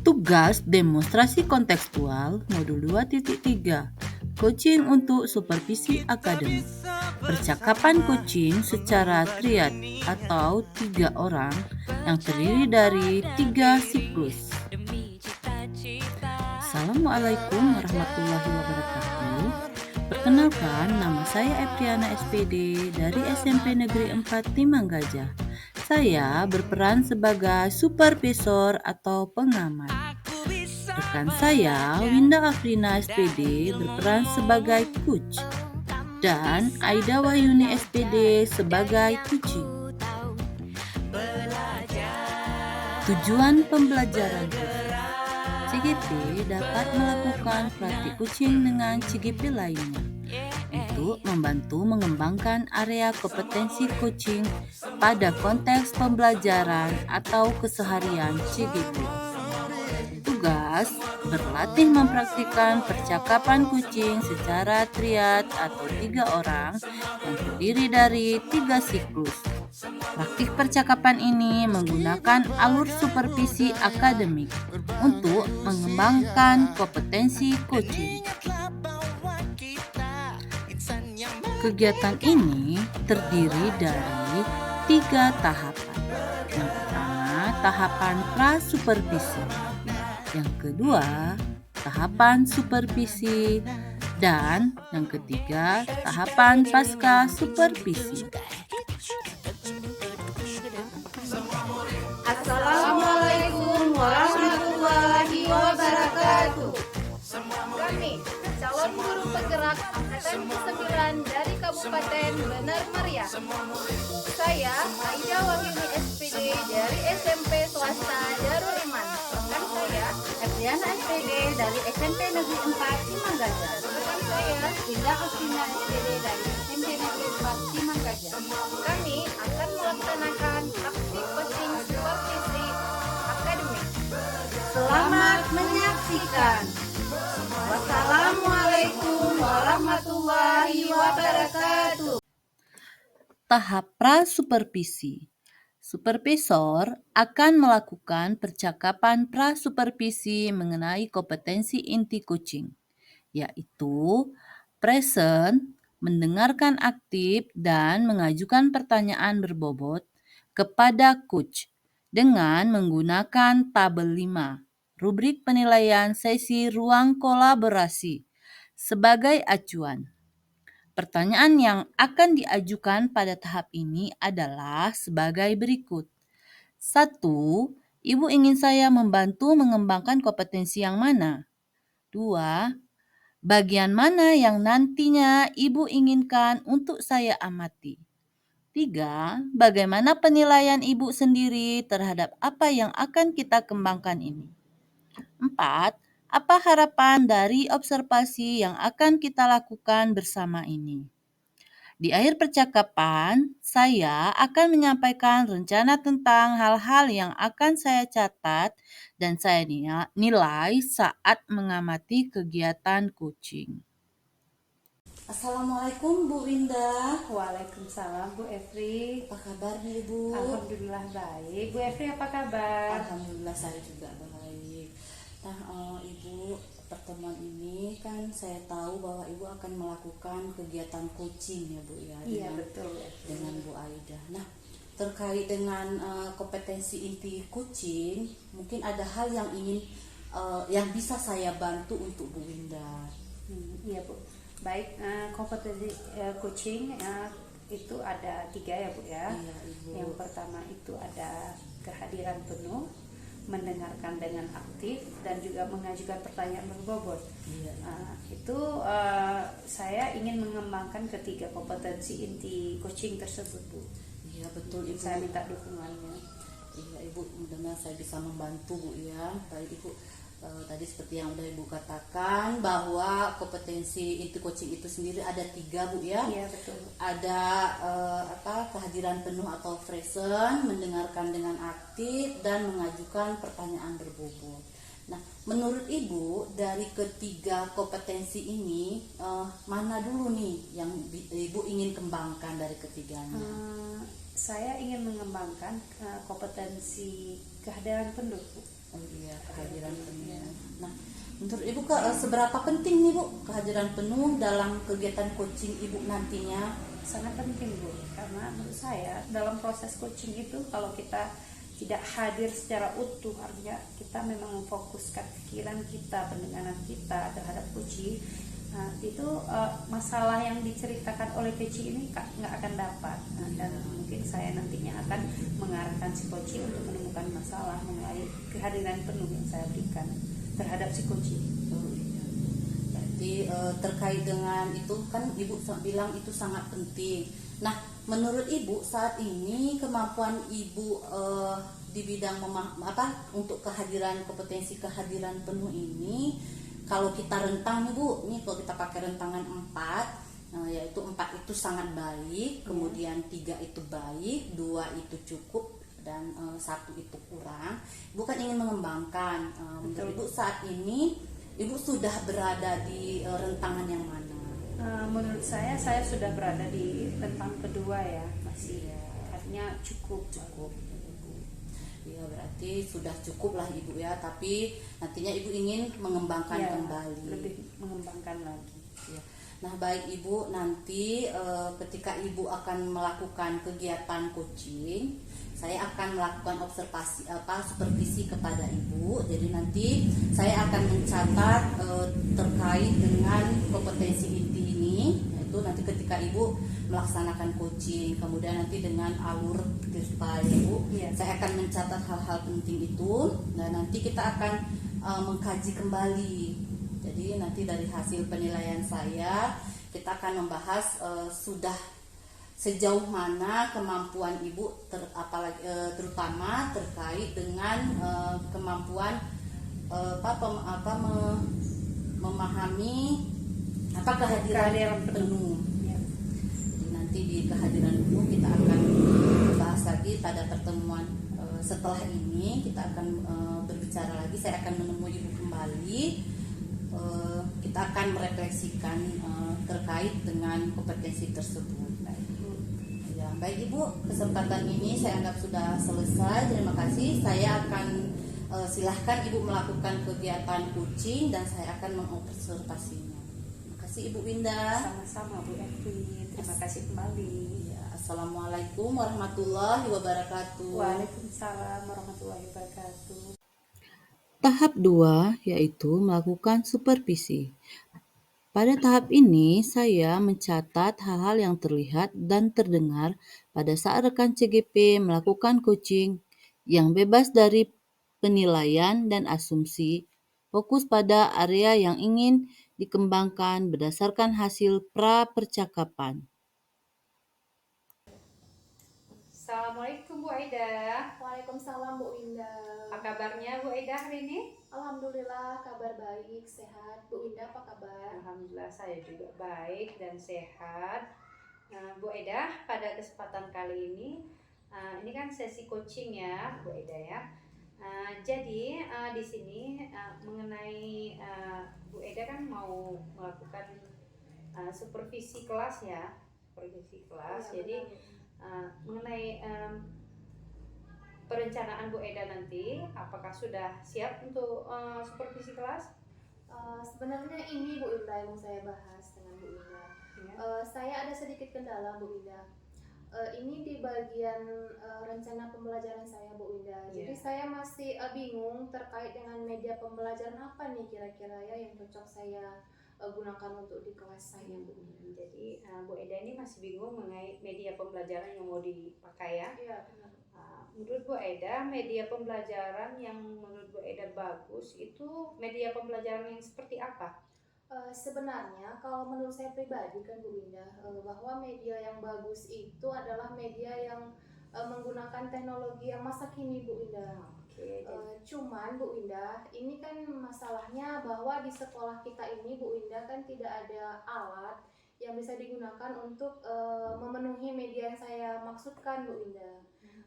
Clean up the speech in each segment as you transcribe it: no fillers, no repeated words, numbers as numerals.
Tugas demonstrasi kontekstual modul 2.3 Coaching untuk supervisi akademik. Percakapan coaching secara triad atau 3 orang yang terdiri dari 3 siklus. Assalamualaikum warahmatullahi wabarakatuh. Perkenalkan, nama saya Epriana SPD dari SMP Negeri 4 Timang Gajah. Saya berperan sebagai supervisor atau pengamat. Rekan saya, Winda Afrina SPD, berperan sebagai coach. Dan Aida Wahyuni SPD sebagai coaching. Tujuan pembelajaran CGP dapat melakukan praktik coaching dengan CGP lainnya untuk membantu mengembangkan area kompetensi coaching pada konteks pembelajaran atau keseharian CGP. Tugas berlatih mempraktikkan percakapan coaching secara triad atau 3 orang yang terdiri dari 3 siklus. Praktik percakapan ini menggunakan alur supervisi akademik untuk mengembangkan kompetensi coaching. Kegiatan ini terdiri dari 3 tahapan. Yang pertama, tahapan pra-supervisi. Yang kedua, tahapan supervisi. Dan yang ketiga, tahapan pasca supervisi. Assalamualaikum warahmatullahi wabarakatuh. Kami calon guru penggerak angkatan ke-9 dari Kabupaten Benar Meriah. Saya Aida Wahyuni SPD dari SMP swasta Darul Iman. Rekan saya Epriana SPD dari SMP Negeri 4 Timang Gajah. Rekan saya Winda Afrina SPD dari SMP Negeri 4 Timang Gajah. Kami akan melaksanakan aksi coaching supervisi akademik. Selamat menyaksikan. Wassalamualaikum warahmatullahi wabarakatuh. Tahap pra-supervisi. Supervisor akan melakukan percakapan pra-supervisi mengenai kompetensi inti coaching, yaitu present, mendengarkan aktif, dan mengajukan pertanyaan berbobot kepada coach dengan menggunakan tabel 5, rubrik penilaian sesi ruang kolaborasi, sebagai acuan. Pertanyaan yang akan diajukan pada tahap ini adalah sebagai berikut. 1. Ibu ingin saya membantu mengembangkan kompetensi yang mana? 2. Bagian mana yang nantinya Ibu inginkan untuk saya amati? 3. Bagaimana penilaian Ibu sendiri terhadap apa yang akan kita kembangkan ini? 4. Apa harapan dari observasi yang akan kita lakukan bersama ini? Di akhir percakapan, saya akan menyampaikan rencana tentang hal-hal yang akan saya catat dan saya nilai saat mengamati kegiatan coaching. Assalamualaikum Bu Winda. Waalaikumsalam Bu Efri. Apa kabar nih Bu? Alhamdulillah baik. Bu Efri apa kabar? Alhamdulillah saya juga baik. Nah, Ibu, pertemuan ini kan saya tahu bahwa Ibu akan melakukan kegiatan coaching ya Bu ya. Iya betul. Dengan Bu Aida. Nah, terkait dengan kompetensi inti coaching, mungkin ada hal yang ingin yang bisa saya bantu untuk Bu Winda. Iya Bu. Baik, kompetensi coaching itu ada 3 ya Bu ya. Iya, Ibu. Yang pertama itu ada kehadiran penuh, mendengarkan dengan aktif, dan juga mengajukan pertanyaan berbobot. Iya. Itu saya ingin mengembangkan ketiga kompetensi inti coaching tersebut Bu. Iya betul Ibu. Saya minta dukungannya. Iya Ibu, mudah-mudahan saya bisa membantu Bu ya. Baik Ibu, tadi seperti yang udah Ibu katakan bahwa kompetensi inti coaching itu sendiri ada 3 Bu ya. Iya betul. Ada kehadiran penuh atau present, mendengarkan dengan aktif, dan mengajukan pertanyaan berbobot. Nah, menurut Ibu dari ketiga kompetensi ini mana dulu nih yang Ibu ingin kembangkan dari ketiganya? Saya ingin mengembangkan kompetensi kehadiran penuh, Bu. Oh iya, kehadiran penuh. Ya. Nah, menurut Ibu seberapa penting nih Bu kehadiran penuh dalam kegiatan coaching Ibu nantinya? Sangat penting, Bu, karena menurut saya dalam proses coaching itu kalau kita tidak hadir secara utuh, artinya kita memang memfokuskan pikiran kita, pendengaran kita terhadap coaching, itu masalah yang diceritakan oleh coaching ini nggak akan dapat. Dan mungkin saya nantinya akan mengarahkan si coaching untuk menemukan masalah mengenai kehadiran penuh yang saya berikan terhadap si coaching. Oh, iya. Berarti terkait dengan itu kan Ibu bilang itu sangat penting. Nah, menurut Ibu saat ini kemampuan Ibu di bidang untuk kompetensi kehadiran penuh ini, kalau kita rentang nih Bu, nih kalau kita pakai rentangan 4, yaitu 4 itu sangat baik, kemudian 3 itu baik, 2 itu cukup, dan 1 itu kurang. Ibu kan ingin mengembangkan. Menurut Ibu saat ini Ibu sudah berada di rentangan yang mana? Menurut saya sudah berada di rentang kedua ya, masih artinya cukup. Ya, berarti sudah cukup lah Ibu ya, tapi nantinya Ibu ingin mengembangkan Ya, kembali. lebih mengembangkan lagi. Ya. Nah, baik Ibu, nanti ketika Ibu akan melakukan kegiatan coaching, saya akan melakukan supervisi kepada Ibu. Jadi nanti saya akan mencatat terkait dengan kompetensi inti ini, yaitu nanti ketika Ibu melaksanakan coaching, kemudian nanti dengan alur file Ibu, saya akan mencatat hal-hal penting itu, dan nanti kita akan mengkaji kembali. Jadi nanti dari hasil penilaian saya, kita akan membahas sudah sejauh mana kemampuan Ibu terutama terkait dengan kemampuan memahami kehadiran penuh. Ya. Jadi nanti di kehadiran penuh kita akan bahas lagi pada pertemuan setelah ini, kita akan berbicara lagi. Saya akan menemui Ibu kembali. Kita akan merefleksikan terkait dengan kompetensi tersebut. Ya, baik Ibu, kesempatan ini saya anggap sudah selesai. Terima kasih. Saya akan silahkan Ibu melakukan kegiatan coaching dan saya akan mengobservasinya. Terima kasih Ibu Winda. Sama-sama Bu Evi, terima kasih kembali. Ya, Assalamualaikum warahmatullahi wabarakatuh. Waalaikumsalam warahmatullahi wabarakatuh. Tahap 2 yaitu melakukan supervisi. Pada tahap ini, saya mencatat hal-hal yang terlihat dan terdengar pada saat rekan CGP melakukan coaching yang bebas dari penilaian dan asumsi, fokus pada area yang ingin dikembangkan berdasarkan hasil pra-percakapan. Assalamualaikum Bu Aida. Waalaikumsalam Bu Winda. Apa kabarnya Bu Aida hari ini? Alhamdulillah kabar baik, sehat. Bu Winda apa kabar? Alhamdulillah saya juga baik dan sehat. Bu Aida, pada kesempatan kali ini kan sesi coaching ya Bu Aida ya. Jadi di sini mengenai Bu Aida kan mau melakukan supervisi kelas ya, supervisi kelas. Ya, jadi mengenai perencanaan Bu Eda nanti, apakah sudah siap untuk supervisi kelas? Sebenarnya ini Bu Winda yang mau saya bahas dengan Bu Winda. Ya. Saya ada sedikit kendala Bu Winda. Ini di bagian rencana pembelajaran saya Bu Winda. Jadi saya masih bingung terkait dengan media pembelajaran apa nih kira-kira ya yang cocok saya gunakan untuk di kelas saya Bu. Jadi Bu Eda ini masih bingung mengenai media pembelajaran yang mau dipakai ya. Iya benar. Menurut Bu Eda, media pembelajaran yang menurut Bu Eda bagus itu media pembelajaran yang seperti apa? Sebenarnya kalau menurut saya pribadi kan Bu Winda, bahwa media yang bagus itu adalah media yang menggunakan teknologi yang masa kini Bu Winda. Cuman Bu Winda, ini kan masalahnya bahwa di sekolah kita ini Bu Winda kan tidak ada alat yang bisa digunakan untuk memenuhi media yang saya maksudkan Bu Winda.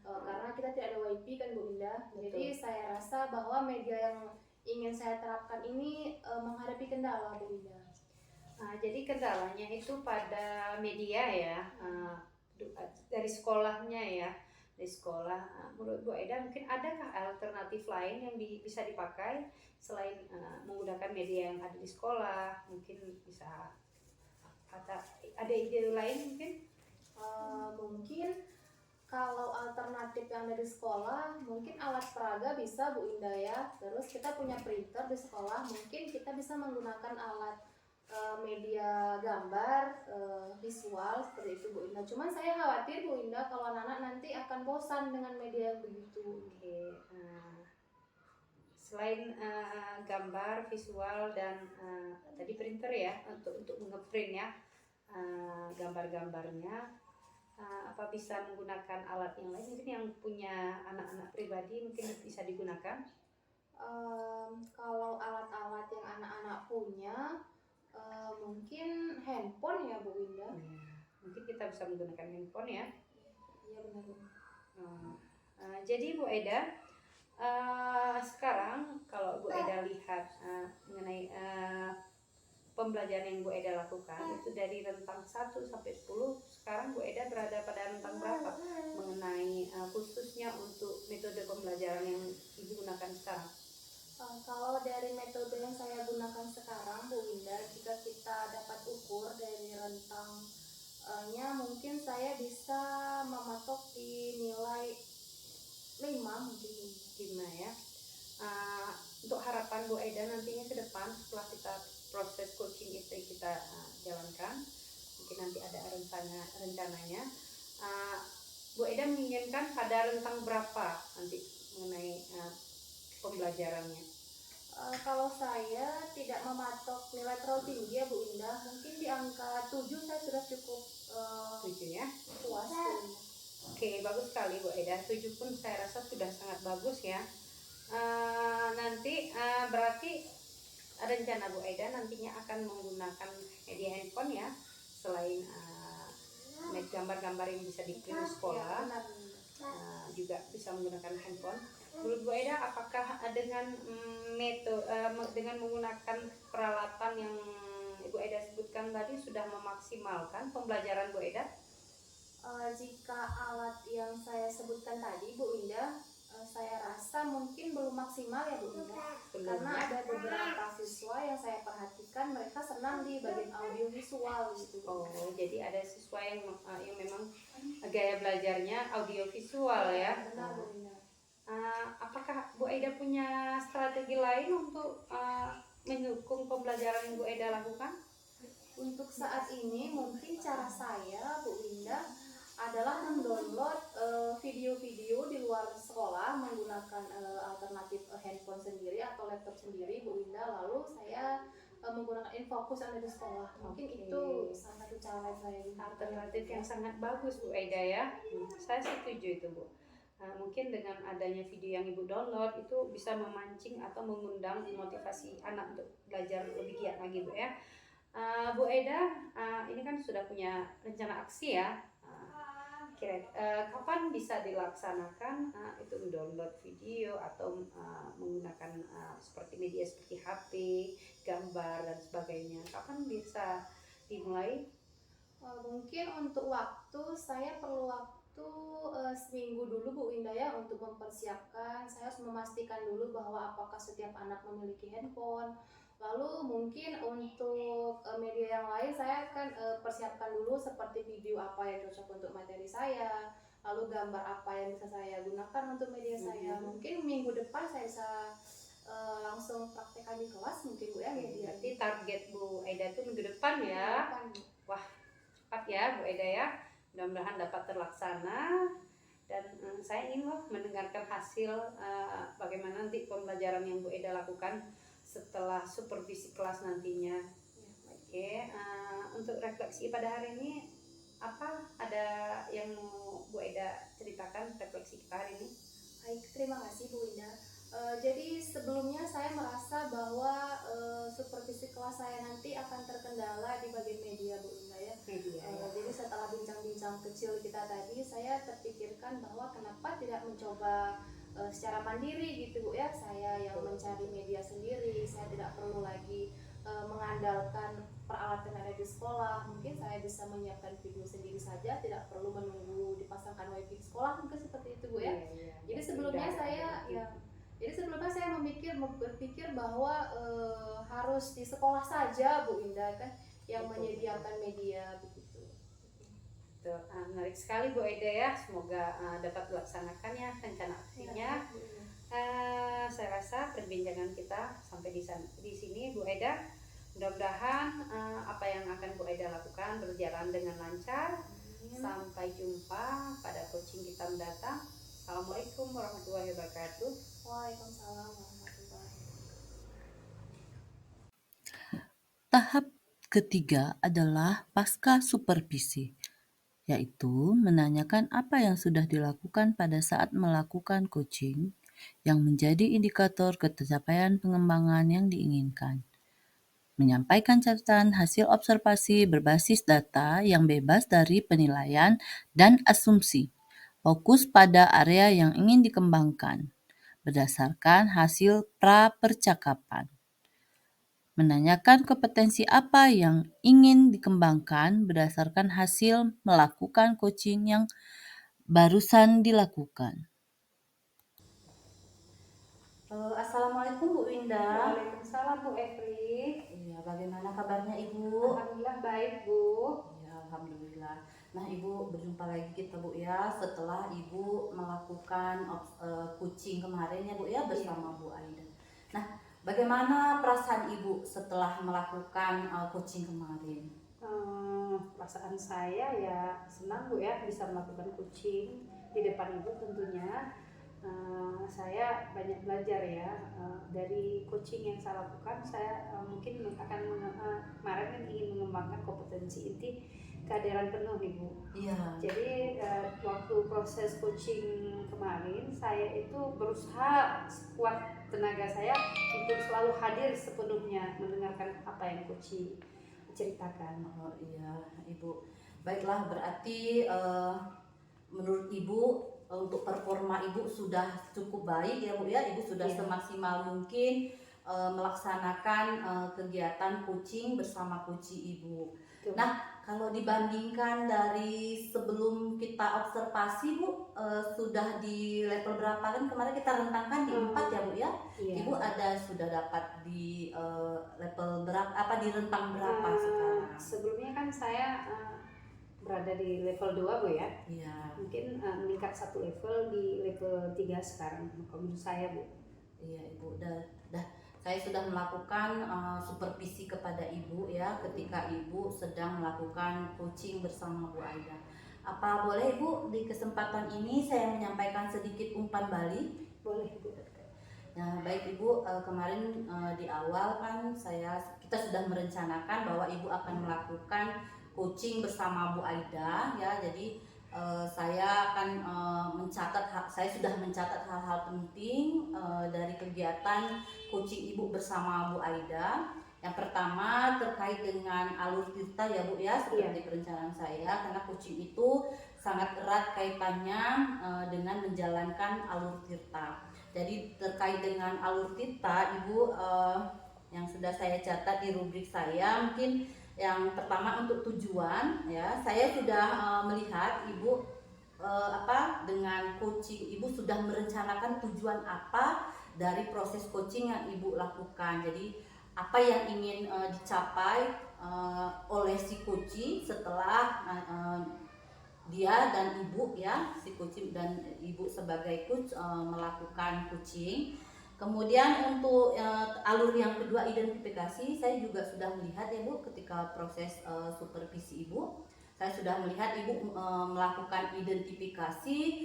Karena kita tidak ada wifi kan Bu Winda. Jadi saya rasa bahwa media yang ingin saya terapkan ini menghadapi kendala Bu Winda. Jadi kendalanya itu pada media ya. dari sekolahnya ya, dari sekolah. Menurut Bu Eda mungkin adakah alternatif lain yang bisa dipakai selain menggunakan media yang ada di sekolah? Mungkin bisa ada ide lain mungkin? Mungkin kalau alternatif yang dari sekolah, mungkin alat peraga bisa Bu Indah ya. Terus kita punya printer di sekolah, mungkin kita bisa menggunakan alat media gambar, visual seperti itu Bu Indah. Cuman saya khawatir Bu Indah kalau anak-anak nanti akan bosan dengan media yang begitu. Oke. Selain gambar, visual dan tadi printer ya untuk ngeprint ya gambar-gambarnya. Apa bisa menggunakan alat yang lain mungkin yang punya anak-anak pribadi mungkin bisa digunakan? Kalau alat-alat yang anak-anak punya, mungkin handphone ya Bu Winda. Ya, mungkin kita bisa menggunakan handphone ya. Iya benar. Jadi Bu Eda, sekarang kalau Bu Eda lihat mengenai pembelajaran yang Bu Eda lakukan itu dari rentang 1 sampai 10, sekarang Bu Eda berada pada rentang berapa mengenai khususnya untuk metode pembelajaran yang Ibu gunakan sekarang? Kalau dari metode yang saya gunakan sekarang Bu Winda, jika kita dapat ukur dari rentangnya, mungkin saya bisa mematok di nilai 5 mungkin. 5 ya. Untuk harapan Bu Eda nantinya ke depan setelah kita proses coaching itu kita jalankan, mungkin nanti ada rencananya Bu Eda menginginkan pada rentang berapa nanti mengenai pembelajarannya? Kalau saya tidak mematok nilai terlalu tinggi ya Bu Indah, mungkin di angka 7 saya sudah cukup 7 ya. puas Bu Indah. Oke, bagus sekali Bu Eda. 7 pun saya rasa sudah sangat bagus ya. Nanti berarti rencana Bu Eda nantinya akan menggunakan media handphone ya, selain gambar-gambar yang bisa dikirim sekolah, juga bisa menggunakan handphone. Menurut Bu Eda, apakah dengan dengan menggunakan peralatan yang Ibu Eda sebutkan tadi sudah memaksimalkan pembelajaran Bu Eda? Jika alat yang saya sebutkan tadi Bu Indah, saya rasa mungkin belum maksimal ya Bu Indah. Karena ada beberapa siswa yang saya perhatikan mereka senang di bagian audio visual gitu. Oh, jadi ada siswa yang memang gaya belajarnya audio visual ya. Benar Bu Indah. Apakah Bu Eda punya strategi lain untuk mendukung pembelajaran yang Bu Eda lakukan? Untuk saat ini mungkin cara saya Bu Indah adalah mendownload video-video di luar sekolah menggunakan alternatif handphone sendiri atau laptop sendiri Bu Winda, lalu saya menggunakan infocus yang ada di sekolah. Mungkin itu salah satu cara saya. Alternatif yang sangat bagus Bu Eda ya. Saya setuju itu Bu. Mungkin dengan adanya video yang Ibu download itu bisa memancing atau mengundang motivasi anak untuk belajar lebih giat lagi Bu ya. Bu Eda, ini kan sudah punya rencana aksi ya. Kapan bisa dilaksanakan itu mendownload video atau menggunakan seperti media seperti HP, gambar dan sebagainya? Kapan bisa dimulai? Mungkin untuk waktu saya perlu waktu seminggu dulu Bu Winda ya untuk mempersiapkan. Saya harus memastikan dulu bahwa apakah setiap anak memiliki handphone. Lalu mungkin untuk media yang lain saya akan persiapkan dulu seperti video apa yang cocok untuk materi saya, lalu gambar apa yang bisa saya gunakan untuk media saya. Mungkin minggu depan saya bisa langsung praktekkan di kelas mungkin Bu ya media. Berarti target Bu Eda itu minggu depan ya. Wah, cepat ya Bu Eda ya. Mudah-mudahan dapat terlaksana. Dan saya ingin mendengarkan hasil bagaimana nanti pembelajaran yang Bu Eda lakukan setelah supervisi kelas nantinya. Oke, untuk refleksi pada hari ini apa ada yang mau Bu Eda ceritakan refleksi kita hari ini? Baik, terima kasih Bu Winda. Jadi sebelumnya saya merasa bahwa supervisi kelas saya nanti akan terkendala di bagian media Bu Winda ya. Jadi setelah bincang-bincang kecil kita tadi, saya terpikirkan bahwa kenapa tidak mencoba secara mandiri gitu Bu ya, saya yang mencari media sendiri, saya tidak perlu lagi mengandalkan peralatan ada di sekolah, mungkin saya bisa menyiapkan video sendiri saja, tidak perlu menunggu dipasangkan wifi di sekolah, mungkin seperti itu Bu ya. Jadi sebelumnya saya berpikir bahwa harus di sekolah saja Bu Indah kan yang menyediakan media begitu. Tuh, menarik sekali Bu Eda ya, semoga dapat dilaksanakan ya rencana aksinya. Saya rasa perbincangan kita sampai di sini Bu Eda. Mudah-mudahan apa yang akan Bu Eda lakukan berjalan dengan lancar. Sampai jumpa pada coaching kita mendatang. Assalamualaikum warahmatullahi wabarakatuh. Waalaikumsalam warahmatullahi Tahap ketiga adalah pasca supervisi, yaitu menanyakan apa yang sudah dilakukan pada saat melakukan coaching yang menjadi indikator pencapaian pengembangan yang diinginkan. Menyampaikan catatan hasil observasi berbasis data yang bebas dari penilaian dan asumsi. Fokus pada area yang ingin dikembangkan berdasarkan hasil pra-percakapan. Menanyakan kompetensi apa yang ingin dikembangkan berdasarkan hasil melakukan coaching yang barusan dilakukan. Assalamualaikum Bu Winda. Waalaikumsalam Bu Efri. Iya, bagaimana kabarnya Ibu? Alhamdulillah baik Bu. Ya, alhamdulillah. Nah, Ibu, berjumpa lagi kita Bu ya setelah Ibu melakukan coaching kemarin ya Bu ya bersama Bu Aida. Nah, bagaimana perasaan Ibu setelah melakukan coaching kemarin? Perasaan saya ya senang Bu ya bisa melakukan coaching di depan Ibu tentunya. Saya banyak belajar ya dari coaching yang saya lakukan. Saya mungkin akan kemarin kan ingin mengembangkan kompetensi inti kehadiran penuh Ibu. Iya. Jadi waktu proses coaching kemarin saya itu berusaha sekuat tenaga saya untuk selalu hadir sepenuhnya mendengarkan apa yang coach ceritakan. Oh iya Ibu. Baiklah, berarti menurut Ibu untuk performa Ibu sudah cukup baik ya Bu ya. Ibu sudah semaksimal mungkin melaksanakan kegiatan coaching bersama coach Ibu. Betul. Nah, kalau dibandingkan dari sebelum kita observasi Bu, sudah di level berapa kan kemarin kita rentangkan di 4 ya Bu ya? Iya. Ibu sudah dapat di level berapa, di rentang berapa sekarang? Sebelumnya kan saya berada di level 2 Bu ya. Iya. Mungkin meningkat 1 level di level 3 sekarang menurut saya Bu. Iya Ibu, saya sudah melakukan supervisi kepada Ibu ya ketika Ibu sedang melakukan coaching bersama Bu Aida. Apa boleh Ibu di kesempatan ini saya menyampaikan sedikit umpan balik? Boleh Bu. Nah, baik Ibu, kemarin di awal kan kita sudah merencanakan bahwa Ibu akan melakukan coaching bersama Bu Aida ya. Jadi saya akan saya sudah mencatat hal-hal penting dari kegiatan coaching Ibu bersama Bu Aida. Yang pertama terkait dengan alur tirta ya Bu ya, seperti perencanaan saya, karena coaching itu sangat erat kaitannya dengan menjalankan alur tirta. Jadi terkait dengan alur tirta Ibu, yang sudah saya catat di rubrik saya, mungkin yang pertama untuk tujuan ya, saya sudah melihat Ibu dengan coaching Ibu sudah merencanakan tujuan apa dari proses coaching yang Ibu lakukan. Jadi apa yang ingin dicapai oleh si coaching setelah dia dan Ibu ya, si coaching dan Ibu sebagai coach melakukan coaching. Kemudian untuk alur yang kedua identifikasi, saya juga sudah melihat ya Bu ketika proses supervisi Ibu, saya sudah melihat Ibu melakukan identifikasi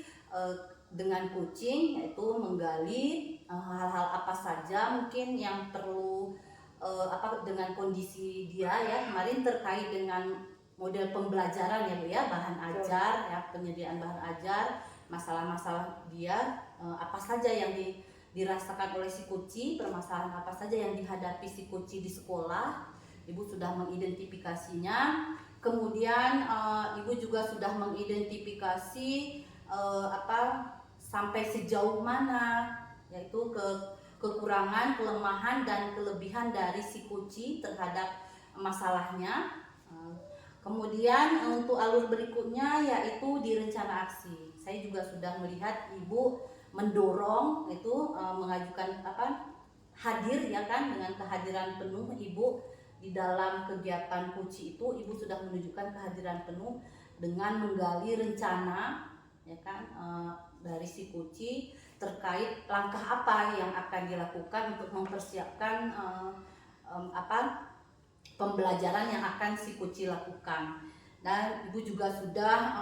dengan coaching, yaitu menggali hal-hal apa saja mungkin yang perlu dengan kondisi dia ya, kemarin terkait dengan model pembelajaran ya Bu ya, bahan ajar ya, penyediaan bahan ajar, masalah-masalah dia apa saja yang dirasakan oleh si coach, permasalahan apa saja yang dihadapi si coach di sekolah. Ibu sudah mengidentifikasinya. Kemudian Ibu juga sudah mengidentifikasi sampai sejauh mana, yaitu kekurangan, kelemahan dan kelebihan dari si coach terhadap masalahnya. Kemudian untuk alur berikutnya yaitu di rencana aksi. Saya juga sudah melihat Ibu mendorong itu mengajukan hadir ya kan, dengan kehadiran penuh Ibu di dalam kegiatan Koci itu. Ibu sudah menunjukkan kehadiran penuh dengan menggali rencana ya kan dari si Koci terkait langkah apa yang akan dilakukan untuk mempersiapkan pembelajaran yang akan si Koci lakukan. Dan Ibu juga sudah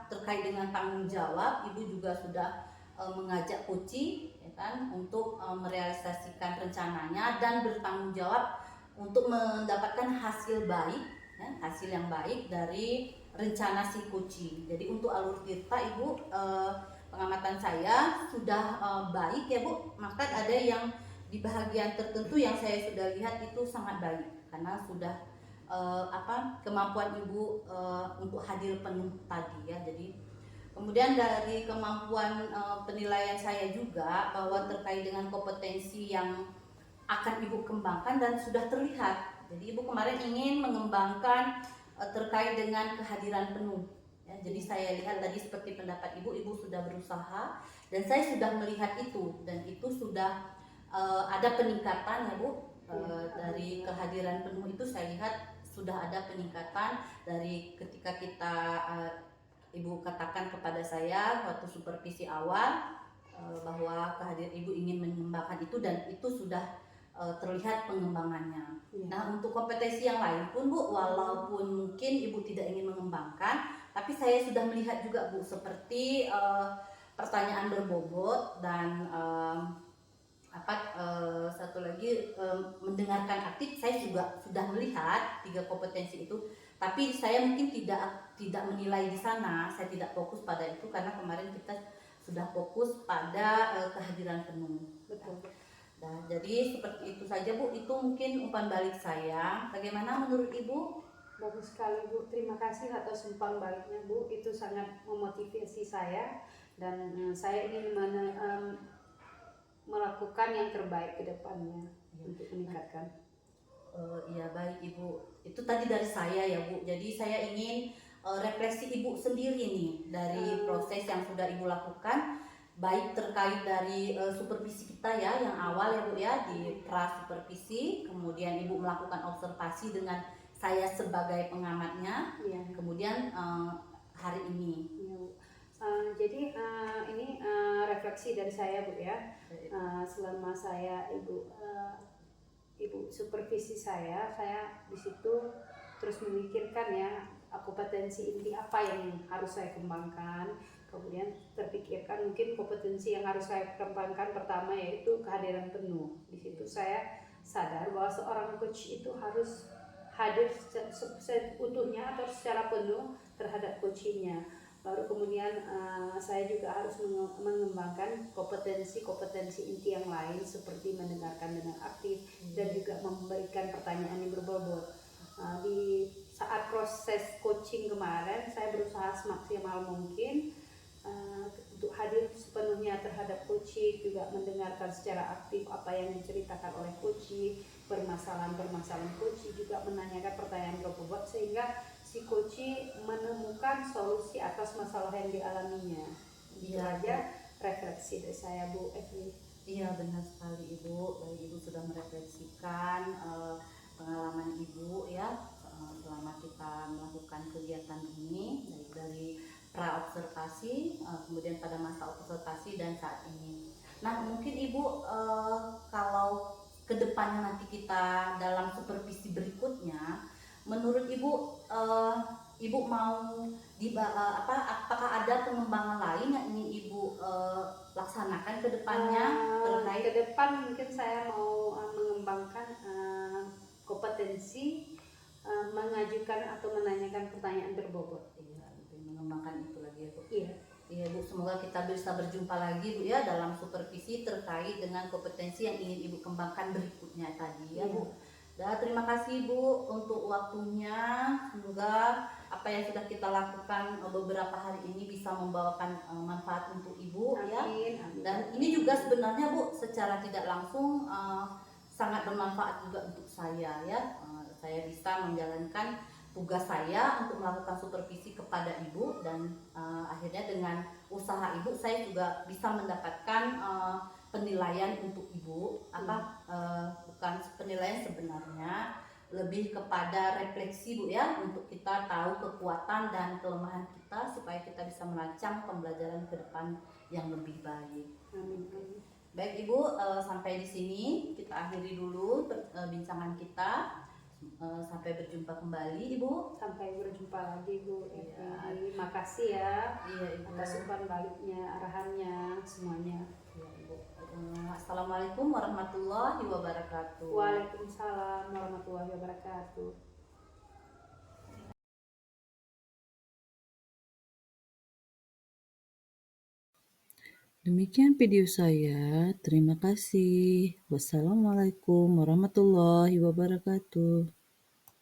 terkait dengan tanggung jawab, Ibu juga sudah mengajak Koci ya kan untuk merealisasikan rencananya dan bertanggung jawab untuk mendapatkan hasil baik ya, hasil yang baik dari rencana si Koci. Jadi untuk alur tirta Ibu, pengamatan saya sudah baik ya Bu. Maka ada yang di bagian tertentu yang saya sudah lihat itu sangat baik karena sudah kemampuan Ibu untuk hadir penuh tadi ya. Jadi kemudian dari kemampuan penilaian saya juga bahwa terkait dengan kompetensi yang akan Ibu kembangkan dan sudah terlihat. Jadi Ibu kemarin ingin mengembangkan terkait dengan kehadiran penuh ya. Jadi saya lihat tadi seperti pendapat Ibu sudah berusaha dan saya sudah melihat itu, dan itu sudah ada peningkatan ya Bu. Dari kehadiran penuh itu saya lihat sudah ada peningkatan dari ketika kita Ibu katakan kepada saya waktu supervisi awal bahwa kehadiran Ibu ingin mengembangkan itu, dan itu sudah terlihat pengembangannya. Nah untuk kompetensi yang lain pun Bu, walaupun mungkin Ibu tidak ingin mengembangkan, tapi saya sudah melihat juga Bu seperti pertanyaan berbobot dan satu lagi mendengarkan aktif. Saya juga sudah melihat 3 kompetensi itu, tapi saya mungkin tidak menilai di sana. Saya tidak fokus pada itu karena kemarin kita sudah fokus pada kehadiran penuh. Betul. Nah, jadi seperti itu saja Bu, itu mungkin umpan balik saya. Bagaimana menurut Ibu? Bagus sekali Bu, terima kasih atas umpan baliknya Bu, itu sangat memotivasi saya, dan saya ingin melakukan yang terbaik ke depannya untuk meningkatkan. Iya baik Ibu, itu tadi dari saya ya Bu. Jadi saya ingin refleksi Ibu sendiri nih dari proses yang sudah Ibu lakukan, baik terkait dari supervisi kita ya yang awal ya Bu ya, di pra supervisi, kemudian Ibu melakukan observasi dengan saya sebagai pengamatnya, kemudian hari ini. Jadi ini refleksi dari saya Bu ya. Selama saya ibu supervisi saya di situ terus memikirkan ya kompetensi inti apa yang harus saya kembangkan. Kemudian terpikirkan mungkin kompetensi yang harus saya kembangkan pertama yaitu kehadiran penuh. Di situ saya sadar bahwa seorang coach itu harus hadir seutuhnya atau secara penuh terhadap coachingnya. Baru kemudian saya juga harus mengembangkan kompetensi inti yang lain seperti mendengarkan dengan aktif dan juga memberikan pertanyaan yang berbobot. Di saat proses coaching kemarin saya berusaha semaksimal mungkin untuk hadir sepenuhnya terhadap coaching, juga mendengarkan secara aktif apa yang diceritakan oleh coaching, permasalahan coaching, juga menanyakan pertanyaan berbobot sehingga si coaching menemukan solusi atas masalah yang dialaminya. Itu aja refleksi dari saya Bu Evi. Iya benar sekali Ibu. Baik, Ibu sudah merefleksikan pengalaman Ibu ya selama kita melakukan kegiatan ini, dari pra observasi, kemudian pada masa observasi dan saat ini. Nah mungkin Ibu kalau kedepannya nanti kita dalam supervisi berikutnya, menurut Ibu Ibu mau apakah ada pengembangan lain yang ingin Ibu laksanakan ke depannya terkait? Ke depan mungkin saya mau mengembangkan kompetensi mengajukan atau menanyakan pertanyaan berbobot. Iya, mengembangkan itu lagi ya Bu. Iya Bu, semoga kita bisa berjumpa lagi Bu ya dalam supervisi terkait dengan kompetensi yang ingin Ibu kembangkan berikutnya tadi ya Bu. Dan terima kasih Bu untuk waktunya. Semoga apa yang sudah kita lakukan beberapa hari ini bisa membawakan manfaat untuk Ibu. Amin, ya. Amin. Dan ini juga sebenarnya Bu secara tidak langsung sangat bermanfaat juga untuk saya ya. Saya bisa menjalankan tugas saya untuk melakukan supervisi kepada ibu, dan akhirnya dengan usaha ibu saya juga bisa mendapatkan penilaian untuk ibu, bukan penilaian sebenarnya, lebih kepada refleksi Bu ya, untuk kita tahu kekuatan dan kelemahan kita supaya kita bisa merancang pembelajaran ke depan yang lebih baik. Amin. Amin. Baik Ibu, sampai di sini kita akhiri dulu bincangan kita. Sampai berjumpa kembali Ibu. Sampai berjumpa lagi Bu Evi. Iya. Makasih ya Iya Ibu. atas umpan baliknya, arahannya, semuanya. Iya Ibu. Assalamualaikum warahmatullahi wabarakatuh. Waalaikumsalam warahmatullahi wabarakatuh. Demikian video saya. Terima kasih. Wassalamualaikum warahmatullahi wabarakatuh.